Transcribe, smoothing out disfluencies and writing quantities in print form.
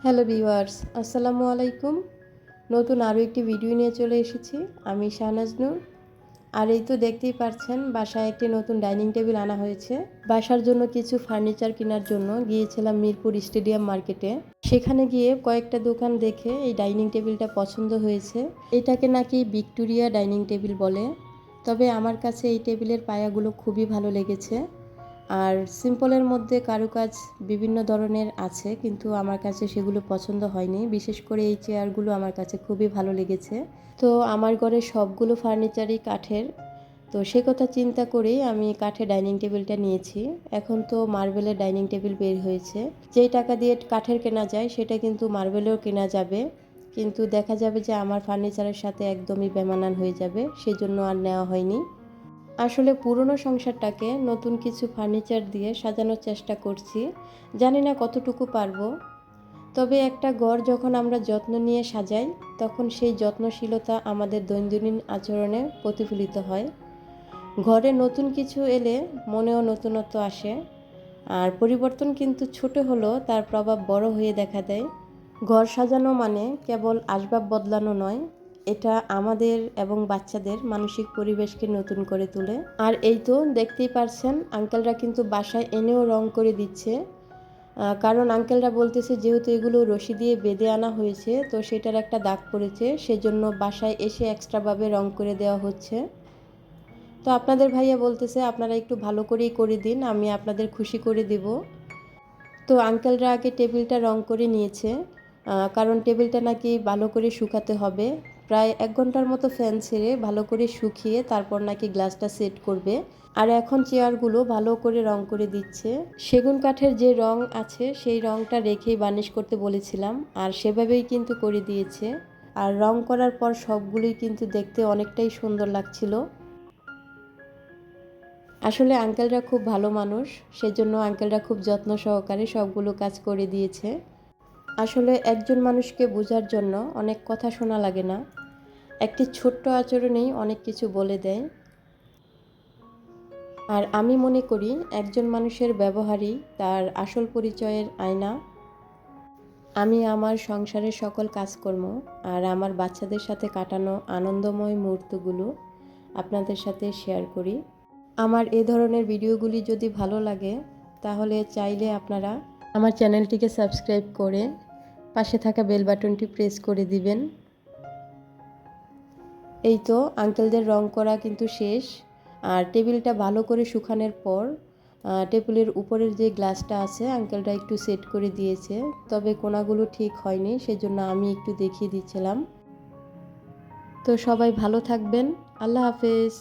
Hello viewers, আসসালামু আলাইকুম। নতুন আরও একটি ভিডিও নিয়ে চলে এসেছি। আমি শাহনাজ নূর। আর এই তো দেখতেই পাচ্ছেন, বাসায় একটি নতুন ডাইনিং টেবিল আনা হয়েছে। বাসার জন্য কিছু ফার্নিচার কেনার জন্য গিয়েছিলাম মিরপুর স্টেডিয়াম মার্কেটে। সেখানে গিয়ে কয়েকটা দোকান দেখে এই ডাইনিং টেবিলটা পছন্দ হয়েছে। এটাকে নাকি ভিক্টোরিয়া ডাইনিং টেবিল বলে। তবে আমার কাছে এই টেবিলের পায়াগুলো খুবই ভালো লেগেছে। আর সিম্পলের মধ্যে কারুকাজ বিভিন্ন ধরনের আছে, কিন্তু আমার কাছে সেগুলো পছন্দ হয়নি। বিশেষ করে এই চেয়ারগুলো আমার কাছে খুবই ভালো লেগেছে। তো আমার ঘরে সবগুলো ফার্নিচারই কাঠের। তো সে কথা চিন্তা করেই আমি কাঠের ডাইনিং টেবিলটা নিয়েছি। এখন তো মার্বেলের ডাইনিং টেবিল বের হয়েছে। যেই টাকা দিয়ে কাঠের কেনা যায় সেটা কিন্তু মার্বেলেও কেনা যাবে, কিন্তু দেখা যাবে যে আমার ফার্নিচারের সাথে একদমই বেমানান হয়ে যাবে, সেজন্য আর নেওয়া হয়নি। আসলে পুরনো সংসারটাকে নতুন কিছু ফার্নিচার দিয়ে সাজানোর চেষ্টা করছি, জানি না কতটুকু পারবো। তবে একটা ঘর যখন আমরা যত্ন নিয়ে সাজাই, তখন সেই যত্নশীলতা আমাদের দৈনন্দিন আচরণে প্রতিফলিত হয়। ঘরে নতুন কিছু এলে মনেও নতুনত্ব আসে। আর পরিবর্তন কিন্তু ছোট হলেও তার প্রভাব বড় হয়ে দেখা দেয়। ঘর সাজানো মানে কেবল আসবাব বদলানো নয়, এটা আমাদের এবং বাচ্চাদের মানসিক পরিবেশকে নতুন করে তোলে। আর এই তো দেখতেই পারছেন, আঙ্কেলরা কিন্তু বাসায় এনেও রং করে দিচ্ছে। কারণ আঙ্কেলরা বলতেছে যেহেতু এগুলো রশি দিয়ে বেঁধে আনা হয়েছে, তো সেটার একটা দাগ পড়েছে, সেজন্য বাসায় এসে এক্সট্রাভাবে রং করে দেওয়া হচ্ছে। তো আপনাদের ভাইয়া বলতেছে আপনারা একটু ভালো করেই করে দিন, আমি আপনাদের খুশি করে দিব। তো আঙ্কেলরা আগে টেবিলটা রং করে নিয়েছে, কারণ টেবিলটা নাকি ভালো করে শুকাতে হবে। প্রায় 1 ঘন্টার মতো ফ্যান ছেড়ে ভালো করে শুকিয়ে তারপর নাকি গ্লাসটা সেট করবে। আর এখন চেয়ারগুলো ভালো করে রং করে দিচ্ছে। সেগুন কাঠের যে রং আছে সেই রংটা রেখেই বার্নিশ করতে বলেছিলাম, আর সেভাবেই কিন্তু করে দিয়েছে। আর রং করার পর সবগুলোই কিন্তু দেখতে অনেকটাই সুন্দর লাগছিল। আসলে আঙ্কেলরা খুব ভালো মানুষ, সেজন্য আঙ্কেলরা খুব যত্ন সহকারে সবগুলো কাজ করে দিয়েছে। আসলে একজন মানুষকে বোঝার জন্য অনেক কথা শোনা লাগে না, একটি ছোট্ট আচরণেই অনেক কিছু বলে দেয়। আর আমি মনে করি একজন মানুষের ব্যবহারই তার আসল পরিচয়ের আয়না। আমি আমার সংসারের সকল কাজকর্ম আর আমার বাচ্চাদের সাথে কাটানো আনন্দময় মুহূর্তগুলো আপনাদের সাথে শেয়ার করি। আমার এ ধরনের ভিডিওগুলি যদি ভালো লাগে, তাহলে চাইলে আপনারা আমার চ্যানেলটিকে সাবস্ক্রাইব করে পাশে থাকা বেল বাটনটি প্রেস করে দিবেন। এই তো আঙ্কেলদের রং করা কিন্তু শেষ। আর টেবিলটা ভালো করে শুকানোর পর টেবিলের উপরের যে গ্লাসটা আছে আঙ্কেলটা একটু সেট করে দিয়েছে, তবে কোনাগুলো ঠিক হয়নি, সেজন্য আমি একটু দেখিয়ে দিচ্ছিলাম। তো সবাই ভালো থাকবেন। আল্লাহ হাফেজ।